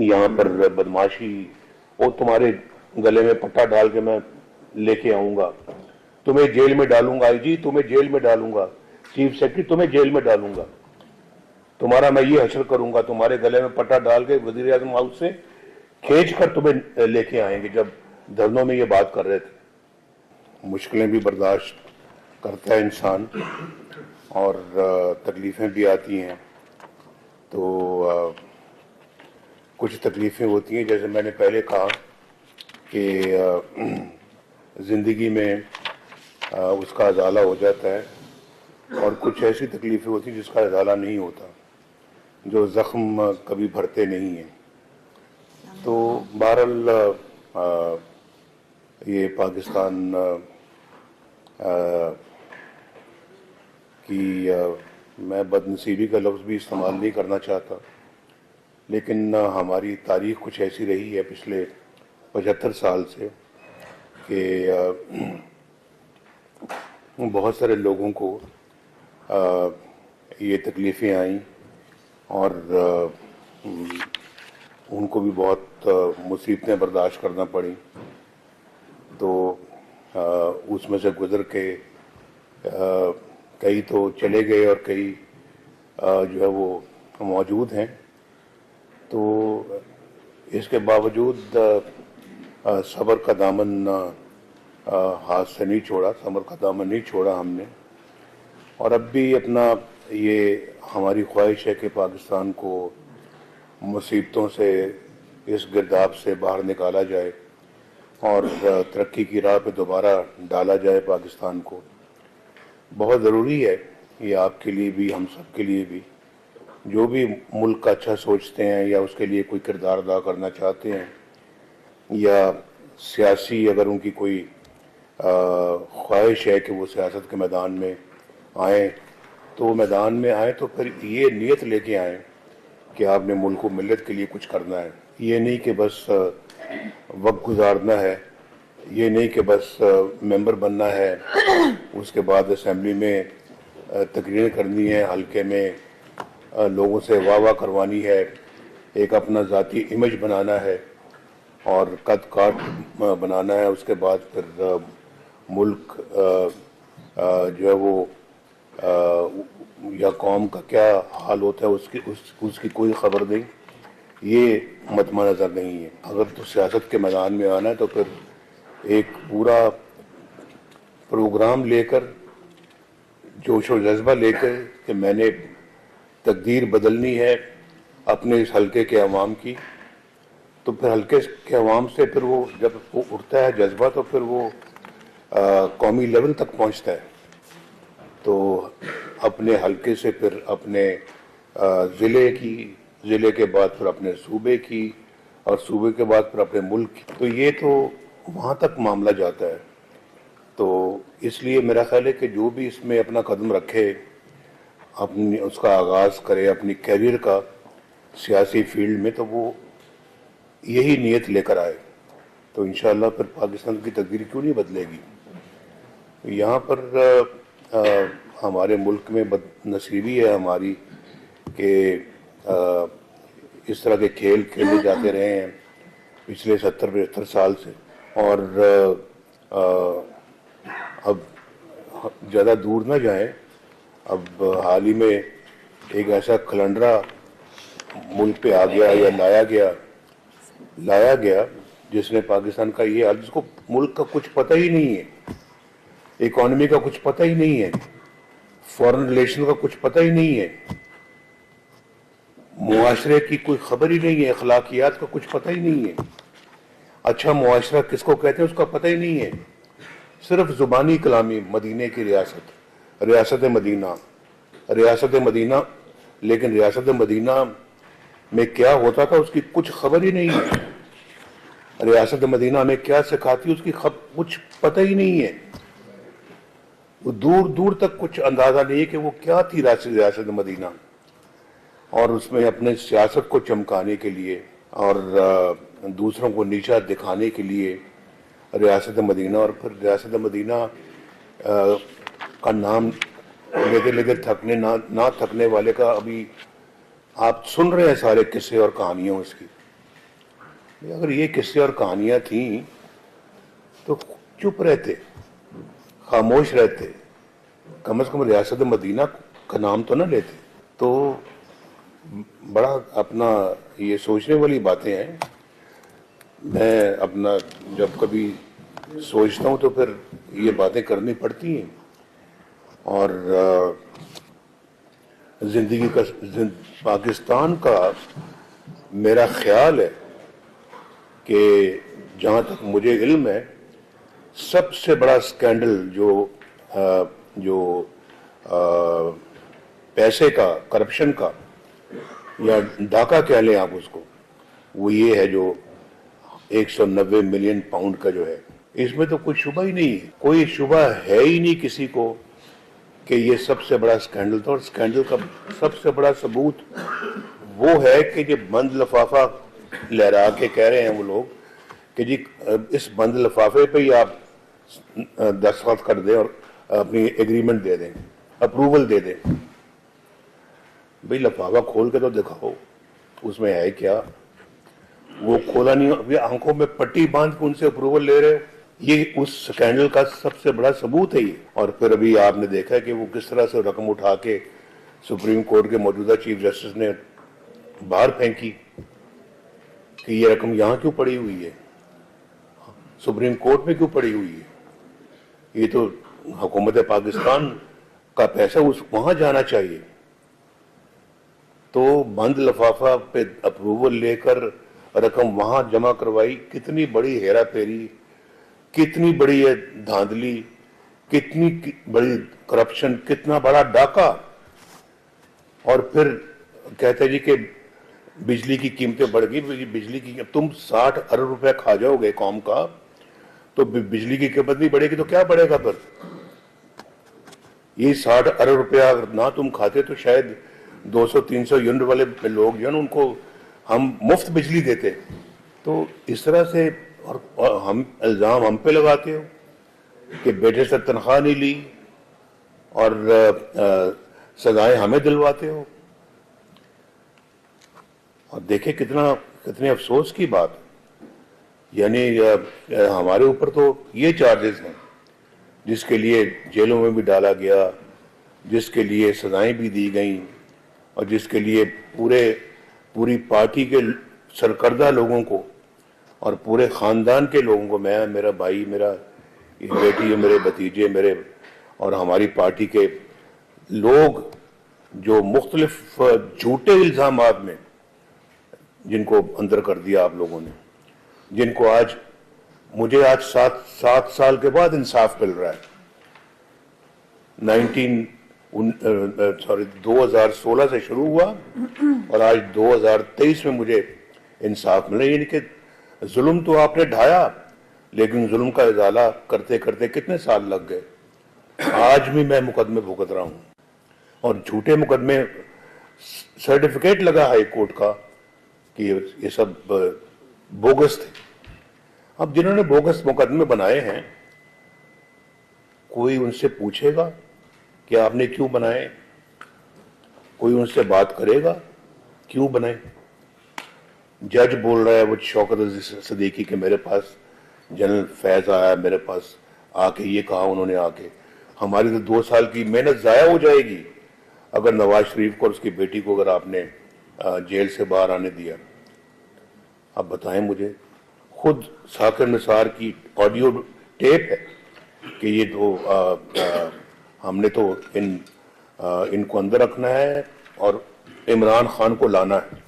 یہاں پر بدماشی اور تمہارے گلے میں پٹا ڈال کے میں لے کے آؤں گا، تمہیں جیل میں ڈالوں گا، آئی جی تمہیں جیل میں ڈالوں گا، چیف سیکرٹری تمہیں جیل میں ڈالوں گا، تمہارا میں یہ حشر کروں گا، تمہارے گلے میں پٹا ڈال کے وزیر اعظم ہاؤس سے کھینچ کر تمہیں لے کے آئیں گے، جب دھرنوں میں یہ بات کر رہے تھے۔ مشکلیں بھی برداشت کرتا ہے انسان اور تکلیفیں بھی آتی ہیں، تو کچھ تکلیفیں ہوتی ہیں جیسے میں نے پہلے کہا کہ زندگی میں اس کا ازالہ ہو جاتا ہے، اور کچھ ایسی تکلیفیں ہوتی ہیں جس کا ازالہ نہیں ہوتا، جو زخم کبھی بھرتے نہیں ہیں۔ تو بہرحال یہ پاکستان کی میں بد نصیبی کا لفظ بھی استعمال نہیں کرنا چاہتا، لیکن ہماری تاریخ کچھ ایسی رہی ہے پچھلے 75 سال سے کہ بہت سارے لوگوں کو یہ تکلیفیں آئیں اور ان کو بھی بہت مصیبتیں برداشت کرنا پڑیں، تو اس میں سے گزر کے کئی تو چلے گئے اور کئی جو ہے وہ موجود ہیں۔ تو اس کے باوجود صبر کا دامن ہاتھ سے نہیں چھوڑا، صبر کا دامن نہیں چھوڑا ہم نے، اور اب بھی اپنا یہ ہماری خواہش ہے کہ پاکستان کو مصیبتوں سے، اس گرداب سے باہر نکالا جائے اور ترقی کی راہ پہ دوبارہ ڈالا جائے پاکستان کو۔ بہت ضروری ہے یہ، آپ کے لیے بھی، ہم سب کے لیے بھی، جو بھی ملک کا اچھا سوچتے ہیں یا اس کے لیے کوئی کردار ادا کرنا چاہتے ہیں، یا سیاسی اگر ان کی کوئی خواہش ہے کہ وہ سیاست کے میدان میں آئیں، تو وہ میدان میں آئیں تو پھر یہ نیت لے کے آئیں کہ آپ نے ملک و ملت کے لیے کچھ کرنا ہے، یہ نہیں کہ بس وقت گزارنا ہے، یہ نہیں کہ بس ممبر بننا ہے، اس کے بعد اسمبلی میں تقریر کرنی ہے، حلقے میں لوگوں سے واہ واہ کروانی ہے، ایک اپنا ذاتی امیج بنانا ہے اور قد کاٹ بنانا ہے، اس کے بعد پھر ملک جو ہے وہ یا قوم کا کیا حال ہوتا ہے اس کی کوئی خبر نہیں، یہ مطمع نظر نہیں ہے۔ اگر تو سیاست کے میدان میں آنا ہے تو پھر ایک پورا پروگرام لے کر، جوش و جذبہ لے کر کہ میں نے تقدیر بدلنی ہے اپنے اس حلقے کے عوام کی، تو پھر حلقے کے عوام سے پھر وہ جب وہ اٹھتا ہے جذبہ تو پھر وہ قومی لیول تک پہنچتا ہے، تو اپنے حلقے سے پھر اپنے ضلع کے بعد پھر اپنے صوبے کی، اور صوبے کے بعد پھر اپنے ملک کی، تو یہ تو وہاں تک معاملہ جاتا ہے۔ تو اس لیے میرا خیال ہے کہ جو بھی اس میں اپنا قدم رکھے، اپنی اس کا آغاز کرے اپنی کیریئر کا سیاسی فیلڈ میں، تو وہ یہی نیت لے کر آئے، تو انشاءاللہ پھر پاکستان کی تقدیر کیوں نہیں بدلے گی۔ یہاں پر ہمارے ملک میں بد نصیبی ہے ہماری کہ اس طرح کے کھیل کھیلے جاتے رہے ہیں پچھلے 70-75 سال سے، اور اب زیادہ دور نہ جائیں، اب حال ہی میں ایک ایسا کلنڈرا ملک پہ آ گیا یا لایا گیا جس نے پاکستان کا یہ حال، جس کو ملک کا کچھ پتہ ہی نہیں ہے، اکانومی کا کچھ پتہ ہی نہیں ہے، فورن ریلیشن کا کچھ پتہ ہی نہیں ہے، معاشرے کی کوئی خبر ہی نہیں ہے، اخلاقیات کا کچھ پتہ ہی نہیں ہے، اچھا معاشرہ کس کو کہتے ہیں اس کا پتہ ہی نہیں ہے، صرف زبانی کلامی مدینے کی ریاست مدینہ، لیکن ریاست مدینہ میں کیا ہوتا تھا اس کی کچھ خبر ہی نہیں ہے، ریاست مدینہ میں کیا سکھاتی اس کی کچھ پتہ ہی نہیں ہے، وہ دور دور تک کچھ اندازہ نہیں ہے کہ وہ کیا تھی ریاست مدینہ، اور اس میں اپنے سیاست کو چمکانے کے لیے اور دوسروں کو نیچا دکھانے کے لیے ریاست مدینہ، اور پھر ریاست مدینہ کا نام لیتے لیتے نہ تھکنے والے کا ابھی آپ سن رہے ہیں سارے قصے اور کہانیاں اس کی، اگر یہ قصے اور کہانیاں تھیں تو چپ رہتے, خاموش رہتے, کم از کم ریاست مدینہ کا نام تو نہ لیتے. تو بڑا اپنا یہ سوچنے والی باتیں ہیں. میں اپنا جب کبھی سوچتا ہوں تو پھر یہ باتیں کرنی پڑتی ہیں. اور زندگی کا پاکستان کا میرا خیال ہے کہ جہاں تک مجھے علم ہے سب سے بڑا سکینڈل جو پیسے کا, کرپشن کا یا ڈاکہ کہہ لیں آپ اس کو, وہ یہ ہے جو 190 ملین پاؤنڈ کا جو ہے. اس میں تو کوئی شبہ ہی نہیں ہے, کوئی شبہ ہے ہی نہیں کسی کو کہ یہ سب سے بڑا سکینڈل تھا. اور سکینڈل کا سب سے بڑا ثبوت وہ ہے کہ یہ بند لفافہ لہرا کے کہہ رہے ہیں وہ لوگ کہ جی اس بند لفافے پہ ہی آپ دستخط کر دیں اور اپنی ایگریمنٹ دے دیں, اپروول دے دیں. بھئی لفافہ کھول کے تو دکھاؤ اس میں ہے کیا. وہ کھولا نہیں, ابھی آنکھوں میں پٹی باندھ کے ان سے اپروول لے رہے. یہ اس سکینڈل کا سب سے بڑا ثبوت ہے یہ. اور پھر ابھی آپ نے دیکھا کہ وہ کس طرح سے رقم اٹھا کے سپریم کورٹ کے موجودہ چیف جسٹس نے باہر پھینکی کہ یہ رقم یہاں کیوں پڑی ہوئی ہے, سپریم کورٹ میں کیوں پڑی ہوئی ہے. یہ تو حکومت پاکستان کا پیسہ وہاں جانا چاہیے. تو بند لفافہ پہ اپروول لے کر رقم وہاں جمع کروائی. کتنی بڑی ہیرا پھیری, کتنی بڑی یہ دھاندلی, کتنی بڑی کرپشن, کتنا بڑا ڈاکہ. اور پھر کہتے جی کہ بجلی کی قیمتیں بڑھ گئی. بجلی کی تم 60 ارب روپے کھا جاؤ گے قوم کا, تو بجلی کی قیمت نہیں بڑھے گی تو کیا بڑھے گا پھر. یہ 60 ارب روپیہ اگر نہ تم کھاتے تو شاید 200-300 یونٹ والے لوگ جو ہے نا ان کو ہم مفت بجلی دیتے. تو اس طرح سے اور ہم الزام ہم پہ لگاتے ہو کہ بیٹے سے تنخواہ نہیں لی اور سزائیں ہمیں دلواتے ہو. اور دیکھیں کتنے افسوس کی بات. یعنی ہمارے اوپر تو یہ چارجز ہیں جس کے لیے جیلوں میں بھی ڈالا گیا, جس کے لیے سزائیں بھی دی گئیں, اور جس کے لیے پوری پارٹی کے سرکردہ لوگوں کو اور پورے خاندان کے لوگوں کو, میں, میرا بھائی, میرا بیٹی, میرے بھتیجے, میرے اور ہماری پارٹی کے لوگ جو مختلف جھوٹے الزامات میں جن کو اندر کر دیا آپ لوگوں نے, جن کو مجھے آج 7 سال کے بعد انصاف مل رہا ہے. 2016 سے شروع ہوا اور آج 2023 میں مجھے انصاف ملا. یعنی کہ ظلم تو آپ نے ڈھایا, لیکن ظلم کا ازالہ کرتے کرتے کتنے سال لگ گئے. آج بھی میں مقدمے بھگت رہا ہوں, اور جھوٹے مقدمے, سرٹیفکیٹ لگا ہائی کورٹ کا کہ یہ سب بوگس تھے. اب جنہوں نے بوگس مقدمے بنائے ہیں, کوئی ان سے پوچھے گا کہ آپ نے کیوں بنائے؟ کوئی ان سے بات کرے گا کیوں بنائے؟ جج بول رہا ہے وہ شوکت عزیز صدیقی کہ میرے پاس جنرل فیض آیا, میرے پاس آ کے یہ کہا انہوں نے, آ کے ہماری تو 2 سال کی محنت ضائع ہو جائے گی اگر نواز شریف کو اور اس کی بیٹی کو اگر آپ نے جیل سے باہر آنے دیا. اب بتائیں مجھے, خود ثاقب نثار کی آڈیو ٹیپ ہے کہ یہ تو ہم نے تو ان کو اندر رکھنا ہے اور عمران خان کو لانا ہے.